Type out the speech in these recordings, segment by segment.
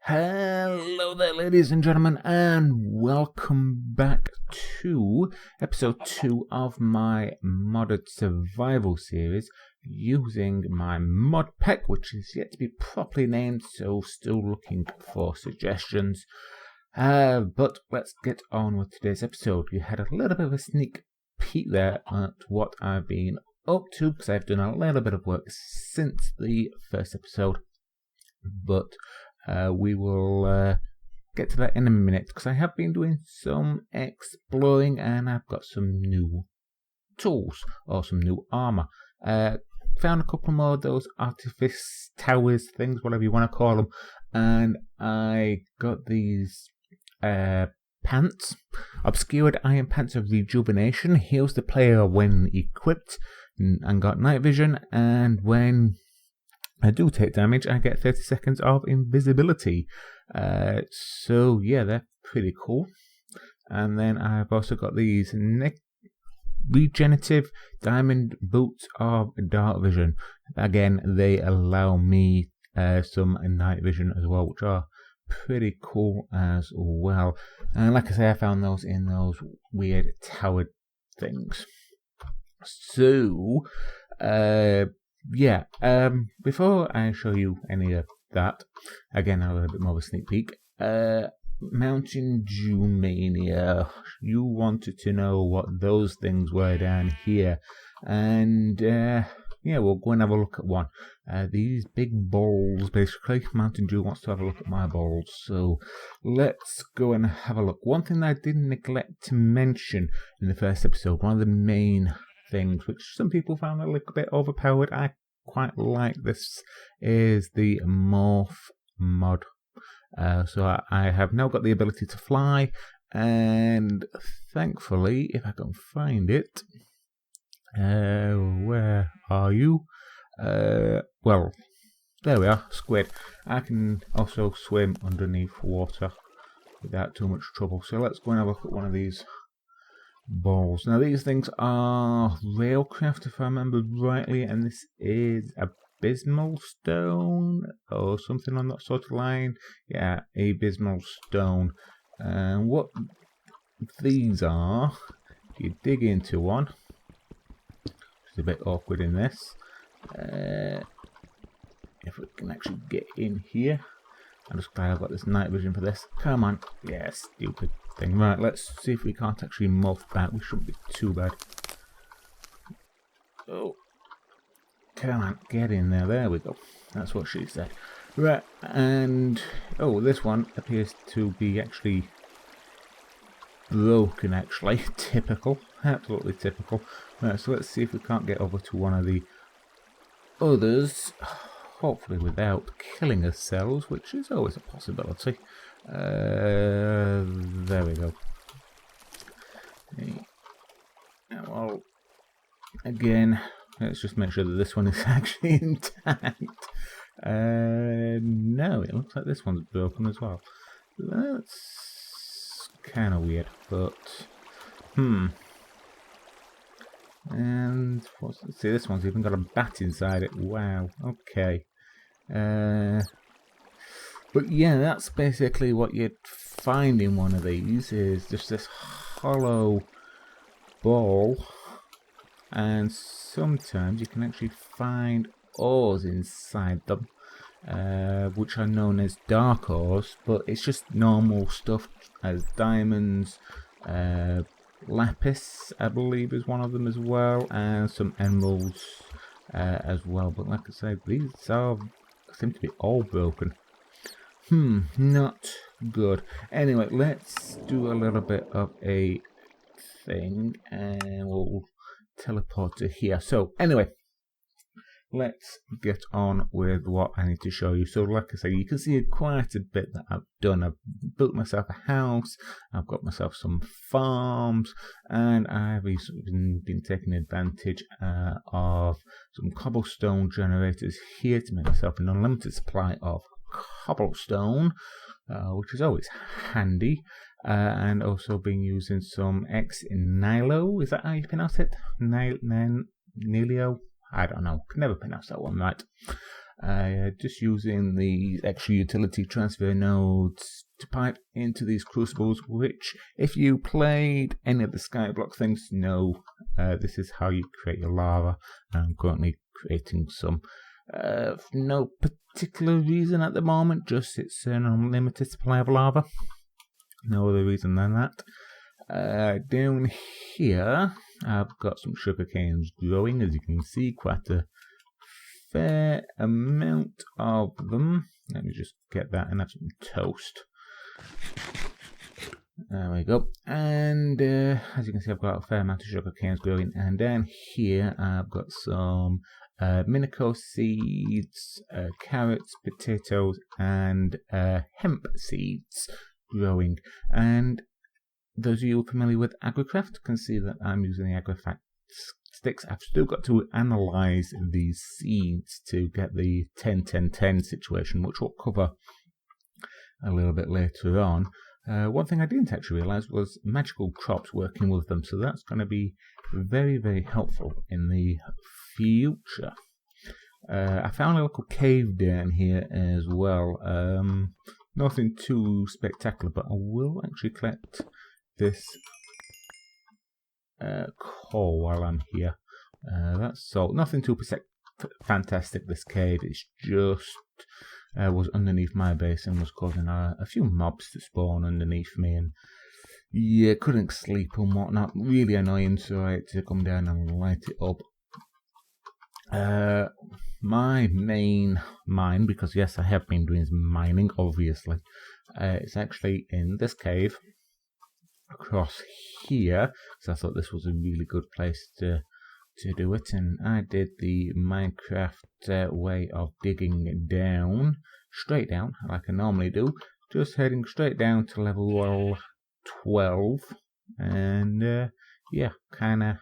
Hello there, ladies and gentlemen, and welcome back to episode 2 of my modded survival series using my mod pack, which is yet to be properly named, so still looking for suggestions. But let's get on with today's episode. You had a little bit of a sneak peek there at what I've been up to, because I've done a little bit of work since the first episode, but we will get to that in a minute, because I have been doing some exploring and I've got some new tools or some new armor. Found a couple more of those artifice towers things, whatever you want to call them, and I got these pants. Obscured iron pants of rejuvenation, heals the player when equipped, and got night vision, and when I do take damage, I get 30 seconds of invisibility. So yeah, they're pretty cool. And then I've also got these regenerative diamond boots of dark vision. Again, they allow me some night vision as well, which are pretty cool as well. And like I say, I found those in those weird tower things. So before I show you any of that, again, a little bit more of a sneak peek. Mntdewmania, you wanted to know what those things were down here, and we'll go and have a look at one. These big balls, basically. Mntdew wants to have a look at my balls, so let's go and have a look. One thing that I did neglect to mention in the first episode, one of the main things which some people found a little bit overpowered, I quite like this, is the morph mod. So I have now got the ability to fly, and thankfully, if I can find it, where are you? Well, there we are, squid. I can also swim underneath water without too much trouble. So let's go and have a look at one of these balls. Now these things are railcraft, if I remember rightly, and this is abysmal stone or something on that sort of line. Yeah, abysmal stone. And what these are, if you dig into one, it's a bit awkward in this. If we can actually get in here, I'm just glad I've got this night vision for this. Come on, yeah, stupid thing. Right, let's see if we can't actually morph back. We shouldn't be too bad. Oh, come on, get in there. There we go. That's what she said. Right, and oh, this one appears to be actually broken. Actually, typical, absolutely typical. Right, so let's see if we can't get over to one of the others. Hopefully without killing ourselves, which is always a possibility. There we go. Well, again, let's just make sure that this one is actually intact. No, it looks like this one's broken as well. That's kind of weird, but and let's see, this one's even got a bat inside it. Wow. Okay. But yeah, that's basically what you'd find in one of these, is just this hollow ball, and sometimes you can actually find ores inside them, which are known as dark ores, but it's just normal stuff as diamonds, lapis, I believe, is one of them as well, and some emeralds as well. But like I said, these seem to be all broken. Not good. Anyway, let's do a little bit of a thing, and we'll teleport to here. So anyway, let's get on with what I need to show you. So like I say, you can see quite a bit that I've done. I've built myself a house, I've got myself some farms, and I've been taking advantage of some cobblestone generators here to make myself an unlimited supply of cobblestone, which is always handy. And also been using some Nilo, is that how you pronounce it? Nilio? I don't know, can never pronounce that one right. just using the extra utility transfer nodes to pipe into these crucibles, which if you played any of the skyblock things know this is how you create your lava. I'm currently creating some for no particular reason at the moment, just it's an unlimited supply of lava, no other reason than that. Down here I've got some sugar canes growing, as you can see, quite a fair amount of them. Let me just get that and have some toast. There we go. And as you can see, I've got a fair amount of sugar canes growing. And down here I've got some Micklos seeds, carrots, potatoes, and hemp seeds growing. And those of you familiar with Agricraft can see that I'm using the Agricraft sticks. I've still got to analyze these seeds to get the 10-10-10 situation, which we'll cover a little bit later on. One thing I didn't actually realize was magical crops working with them, so that's going to be very, very helpful in the future. I found a little cave down here as well. Nothing too spectacular, but I will actually collect this coal while I'm here. That's salt. Nothing too fantastic, this cave. It's just was underneath my base and was causing a few mobs to spawn underneath me, and yeah, couldn't sleep and whatnot. Really annoying, so I had to come down and light it up. My main mine, because yes, I have been doing some mining, obviously. It's actually in this cave across here, because I thought this was a really good place to do it, and I did the Minecraft way of digging down, straight down, like I normally do, just heading straight down to level 12, and yeah, kinda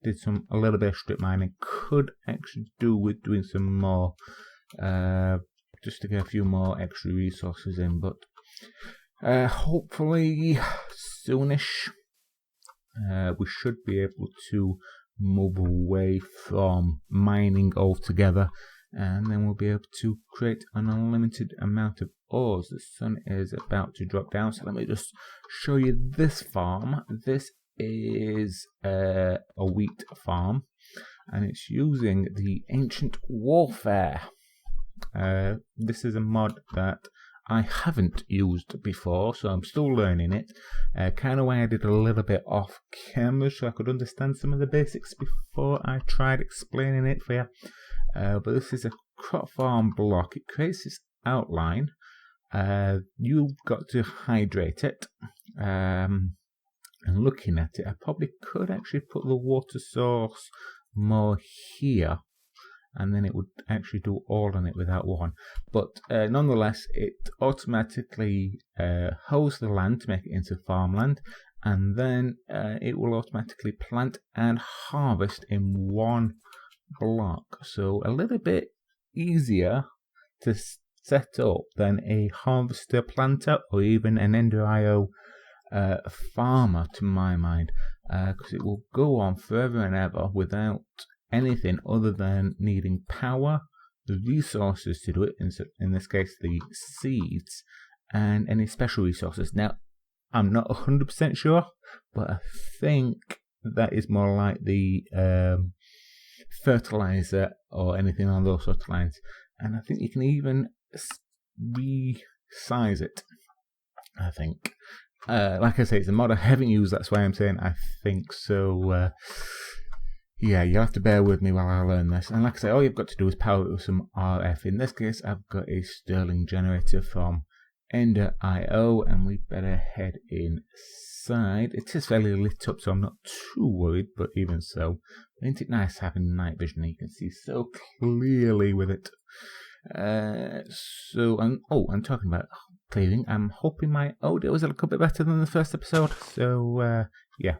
did a little bit of strip mining. Could actually do with doing some more, just to get a few more extra resources in, but hopefully soonish we should be able to move away from mining altogether, and then we'll be able to create an unlimited amount of ores. The sun is about to drop down, so let me just show you this farm. This is a wheat farm, and it's using the Ancient Warfare. This is a mod that I haven't used before, so I'm still learning it. Kind of way I did a little bit off camera so I could understand some of the basics before I tried explaining it for you. But this is a crop farm block. It creates this outline. You've got to hydrate it. And looking at it, I probably could actually put the water source more here, and then it would actually do all on it without one. But nonetheless, it automatically hoes the land to make it into farmland, and then it will automatically plant and harvest in one block. So a little bit easier to set up than a harvester planter or even an Ender.io farmer, to my mind, because it will go on forever and ever without anything other than needing power, the resources to do it, in this case the seeds, and any special resources. Now, I'm not 100% sure, but I think that is more like the fertilizer or anything on those sort of lines. And I think you can even resize it, I think. Like I say, it's a mod I haven't used, that's why I'm saying I think so. Yeah, you'll have to bear with me while I learn this. And like I say, all you've got to do is power it with some RF. In this case, I've got a Sterling generator from Ender.io, and we better head inside. It is fairly lit up, so I'm not too worried, but even so, isn't it nice having night vision? You can see so clearly with it. I'm talking about clearing. I'm hoping my audio was a little bit better than the first episode. So, yeah.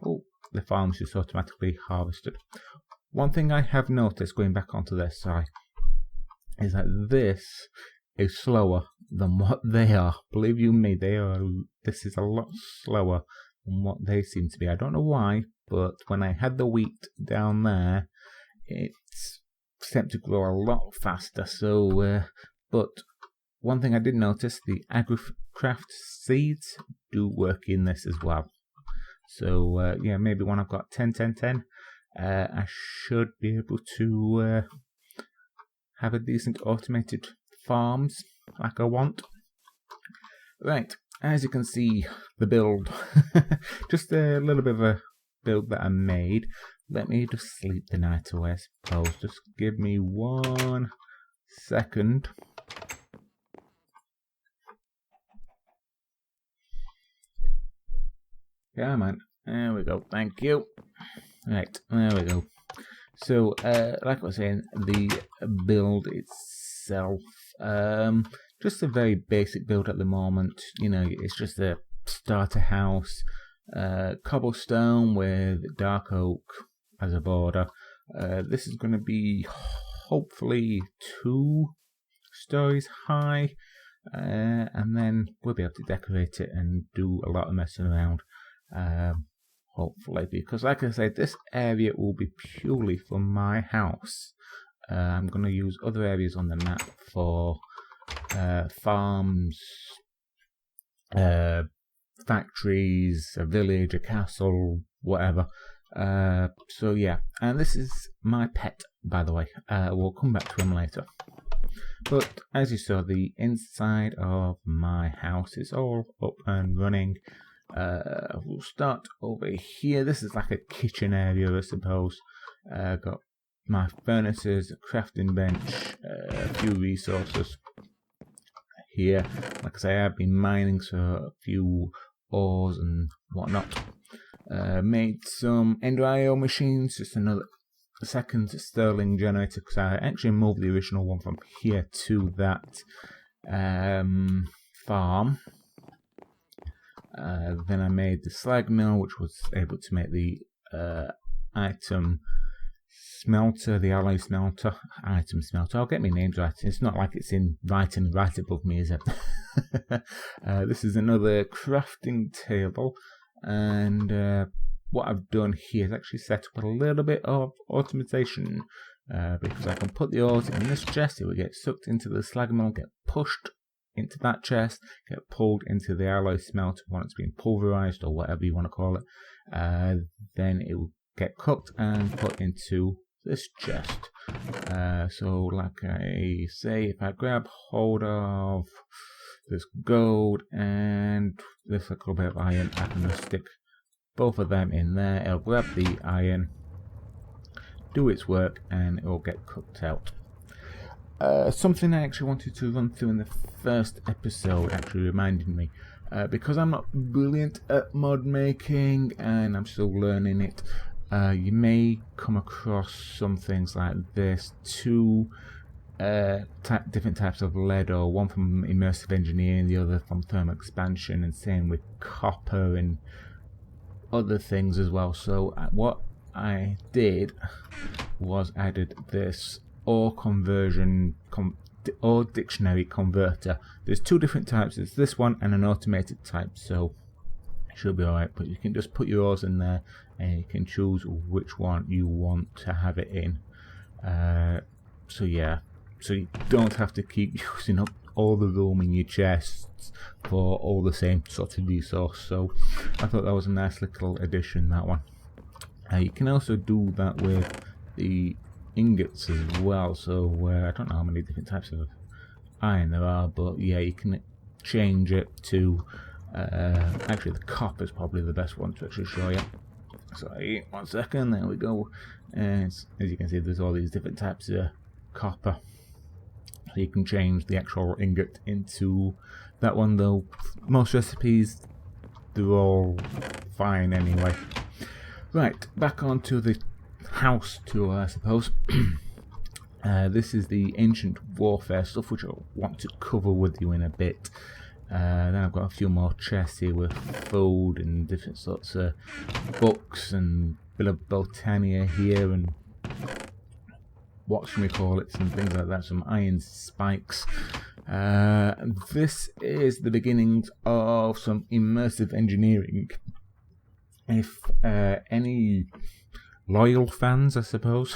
The farm's just automatically harvested. One thing I have noticed going back onto their side is that this is slower than what they are. Believe you me, this is a lot slower than what they seem to be. I don't know why, but when I had the wheat down there, it's set to grow a lot faster. So, but one thing I did notice, the agricraft seeds do work in this as well. So yeah, maybe when I've got 10, I should be able to have a decent automated farms like I want. Right, as you can see, the build, just a little bit of a build that I made. Let me just sleep the night away, I suppose. Just give me 1 second. Yeah, man. There we go. Thank you. Right, there we go. So, like I was saying, the build itself, just a very basic build at the moment. You know, it's just a starter house, cobblestone with dark oak as a border. This is going to be hopefully 2 stories high, and then we'll be able to decorate it and do a lot of messing around. Hopefully, because like I said, this area will be purely for my house. I'm going to use other areas on the map for farms, factories, a village, a castle, whatever. So yeah, and this is my pet, by the way. We'll come back to him later. But as you saw, the inside of my house is all up and running. We'll start over here. This is like a kitchen area, I suppose. Got my furnaces, a crafting bench, a few resources here. Like I say, I've been mining, so a few ores and whatnot. Made some Ender IO machines, just another second Sterling generator, because I actually moved the original one from here to that farm. Then I made the slag mill, which was able to make the item smelter, the alloy smelter, item smelter. I'll get my names right. It's not like it's in writing right above me, is it? This is another crafting table, and what I've done here is actually set up a little bit of automation, because I can put the ores in this chest. It will get sucked into the slag mill, get pushed into that chest, get pulled into the alloy smelter when it's been pulverized or whatever you want to call it. Then it will get cooked and put into this chest. So like I say, if I grab hold of this gold and this little bit of iron, I can just stick both of them in there. It'll grab the iron, do its work, and it will get cooked out. Something I actually wanted to run through in the first episode actually reminded me, because I'm not brilliant at mod making and I'm still learning it, you may come across some things like this: 2 different types of lead, or one from immersive engineering, the other from thermal expansion, and same with copper and other things as well. So what I did was added this ore conversion ore dictionary converter. There's 2 different types. There's this one and an automated type, so it should be alright. But you can just put your ores in there and you can choose which one you want to have it in. So yeah, so you don't have to keep using up all the room in your chests for all the same sort of resource. So I thought that was a nice little addition, that one. You can also do that with the ingots as well. So I don't know how many different types of iron there are, but yeah, you can change it to actually the copper is probably the best one to actually show you. So 1 second, there we go. And as you can see, there's all these different types of copper, so you can change the actual ingot into that one, though most recipes, they're all fine anyway. Right, back onto the house tour, I suppose. This is the ancient warfare stuff, which I want to cover with you in a bit. Then I've got a few more chests here with food and different sorts of books and bit of Botania here, and what should we call it, some things like that, some iron spikes. This is the beginnings of some immersive engineering. If any loyal fans, I suppose,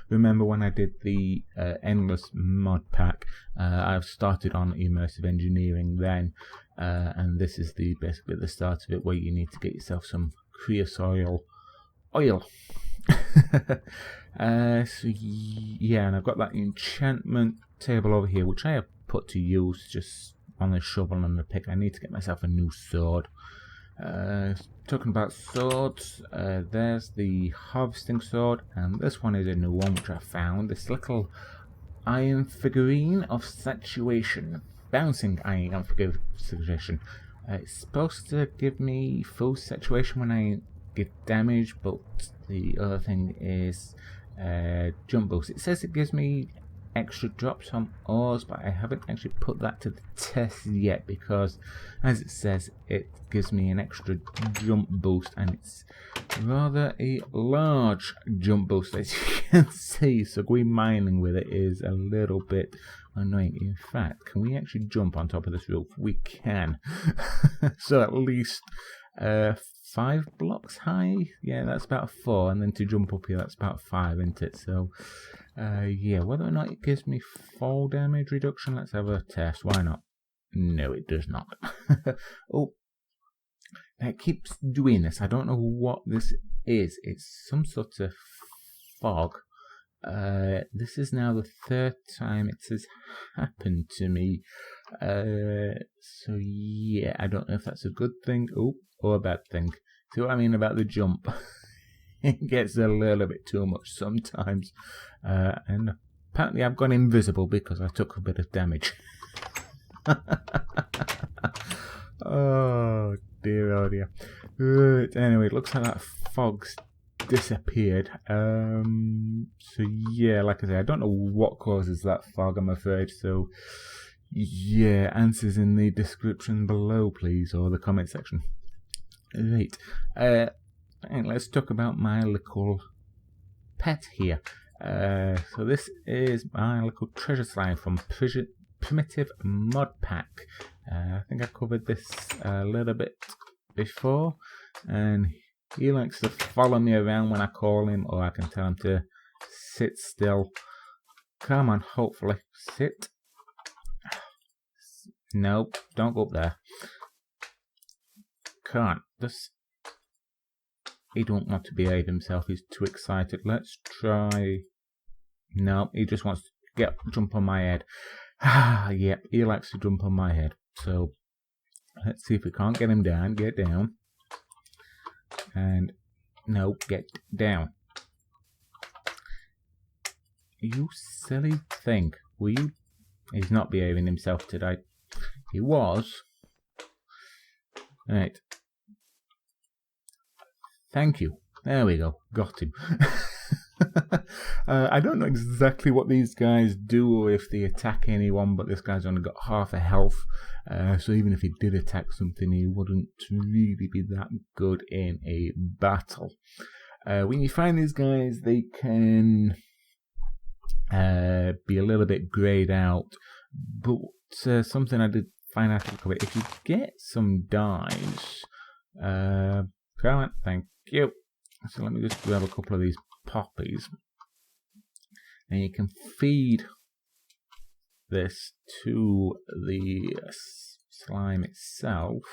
remember when I did the Endless mod pack. I've started on immersive engineering then, and this is basically the start of it, where you need to get yourself some creosote oil. So yeah, and I've got that enchantment table over here, which I have put to use just on the shovel and the pick. I need to get myself a new sword. Talking about swords, there's the harvesting sword, and this one is a new one which I found. This little iron figurine of saturation, bouncing iron figurine saturation. It's supposed to give me full saturation when I get damage, but the other thing is jump boost. It says it gives me extra drops on ores, but I haven't actually put that to the test yet, because as it says, it gives me an extra jump boost, and it's rather a large jump boost, as you can see, so going mining with it is a little bit annoying. In fact, can we actually jump on top of this roof? We can. So at least 5 blocks high, yeah, that's about 4, and then to jump up here, that's about 5, isn't it? So yeah, whether or not it gives me fall damage reduction, let's have a test. Why not? No, it does not. Oh, it keeps doing this. I don't know what this is. It's some sort of fog. This is now the 3rd time it has happened to me. So yeah, I don't know if that's a good thing or a bad thing. See what I mean about the jump? It gets a little bit too much sometimes. And apparently I've gone invisible because I took a bit of damage. Oh dear, oh dear. Anyway, it looks like that fog's disappeared. So yeah, like I say, I don't know what causes that fog, I'm afraid. So yeah, answers in the description below, please, or the comment section. Right. And let's talk about my little pet here. So this is my little treasure slime from Primitive Mod Pack. I think I covered this a little bit before, and he likes to follow me around when I call him, or I can tell him to sit still. Come on, hopefully. Sit. Nope, don't go up there. Can't. Just... He don't want to behave himself, he's too excited. Let's try... No, he just wants to jump on my head. Yep, he likes to jump on my head. So, let's see if we can't get him down. Get down. And, no, get down. You silly thing. Will you... He's not behaving himself today. He was. Right. Thank you. There we go. Got him. I don't know exactly what these guys do or if they attack anyone, but this guy's only got half a health. So even if he did attack something, he wouldn't really be that good in a battle. When you find these guys, they can be a little bit greyed out. But something I did find out a bit, if you get some dies, come on, thank you. So let me just grab a couple of these poppies, and you can feed this to the slime itself.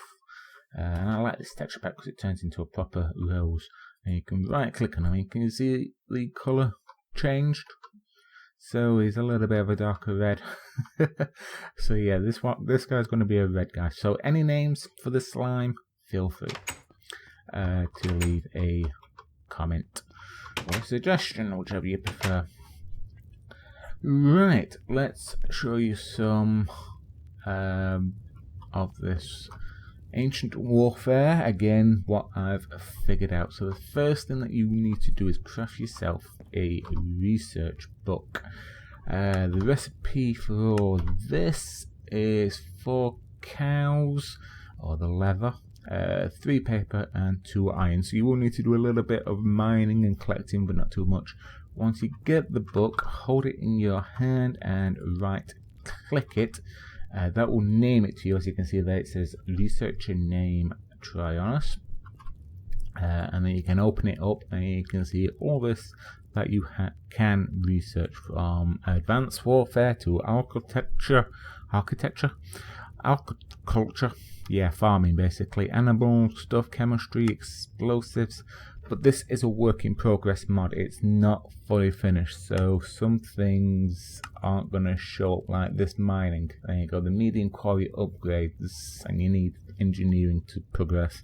And I like this texture pack because it turns into a proper rose. And you can right click on him, and can you see the colour changed? So he's a little bit of a darker red. So yeah, this guy's going to be a red guy. So any names for the slime, feel free to leave a comment or a suggestion, whichever you prefer. Right, let's show you some of this ancient warfare. Again, what I've figured out. So the first thing that you need to do is craft yourself a research book. The recipe for all this is 4 cows, or the leather, 3 paper and 2 iron. So you will need to do a little bit of mining and collecting, but not too much. Once you get the book, hold it in your hand and right click it. That will name it to you. As you can see there, it says researcher name Tryonus. and then you can open it up and you can see all this that you can research, from advanced warfare to agriculture, yeah, farming basically, animal stuff, chemistry, explosives. But this is a work in progress mod. It's not fully finished, so some things aren't going to show up, like this mining. There you go, the medium quality upgrades, and you need engineering to progress.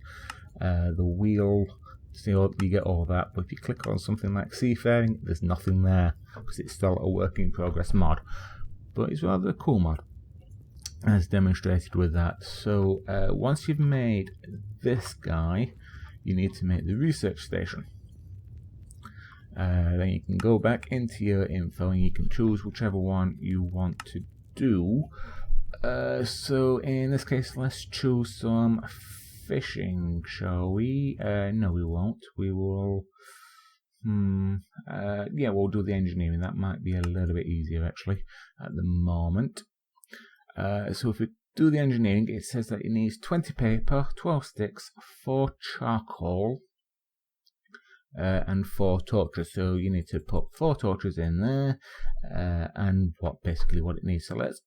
The wheel, so you get all that, but if you click on something like seafaring, there's nothing there because it's still a work in progress mod. But it's rather a cool mod, as demonstrated with that. So once you've made this guy, you need to make the research station. Then you can go back into your info and you can choose whichever one you want to do. So in this case, let's choose some fishing, shall we? No, we won't. We will. Yeah, we'll do the engineering. That might be a little bit easier actually at the moment. So if we do the engineering, it says that it needs 20 paper, 12 sticks, 4 charcoal, and 4 torches. So you need to put 4 torches in there, and basically what it needs. So let's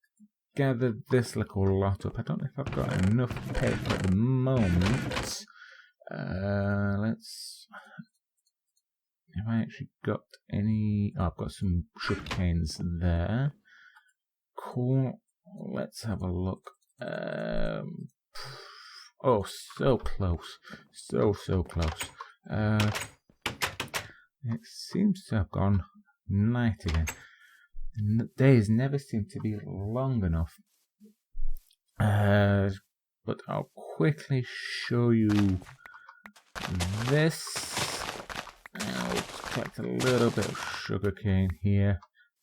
gather this little lot up. I don't know if I've got enough paper at the moment. Let's. Have I actually got any? Oh, I've got some sugar canes there. Cool. Let's have a look. Oh, so close. So close. It seems to have gone night again. Days never seem to be long enough. But I'll quickly show you this. I'll collect a little bit of sugarcane here.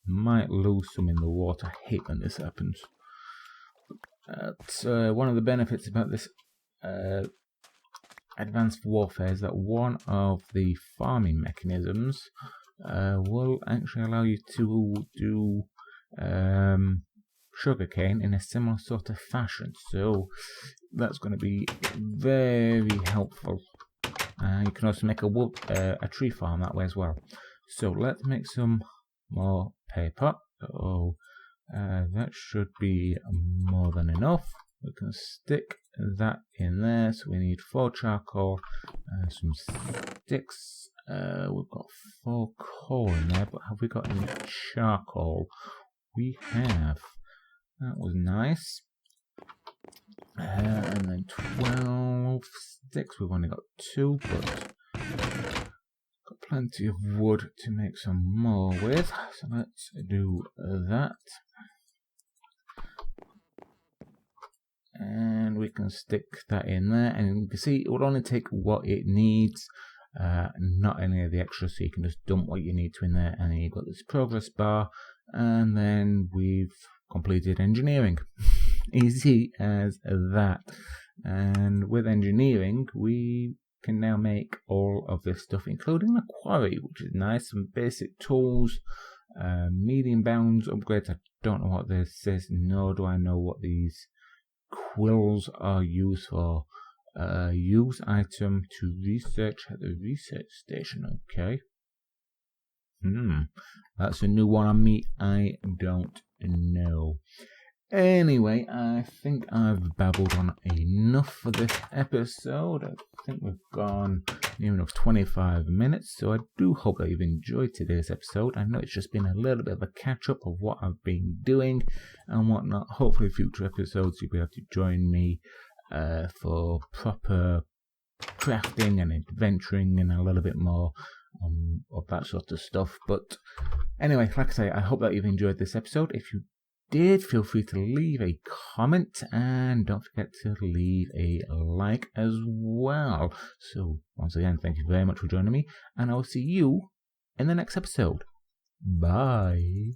Might lose some in the water. I hate when this happens. One of the benefits about this advanced warfare is that one of the farming mechanisms will actually allow you to do sugarcane in a similar sort of fashion. So that's going to be very helpful. You can also make a tree farm that way as well. So let's make some more paper. So that should be more than enough. We can stick that in there. So we need 4 charcoal, some sticks. We've got 4 coal in there, but have we got any charcoal? We have. That was nice. And then 12 sticks. We've only got 2, but got plenty of wood to make some more with. So let's do that. And we can stick that in there, and you can see it will only take what it needs, not any of the extra, so you can just dump what you need to in there, and then you've got this progress bar, and then we've completed engineering. Easy as that. And with engineering, we can now make all of this stuff, including a quarry, which is nice. Some basic tools, medium bounds upgrades. I don't know what this is, nor do I know what these quills are used for. Use item to research at the research station. Okay. That's a new one on me. I don't know. Anyway, I think I've babbled on enough for this episode. I think we've gone near enough 25 minutes, so I do hope that you've enjoyed today's episode. I know it's just been a little bit of a catch-up of what I've been doing and whatnot. Hopefully future episodes you'll be able to join me for proper crafting and adventuring and a little bit more of that sort of stuff. But anyway, like I say, I hope that you've enjoyed this episode. If you did, feel free to leave a comment and don't forget to leave a like as well. So once again, thank you very much for joining me, and I will see you in the next episode. Bye.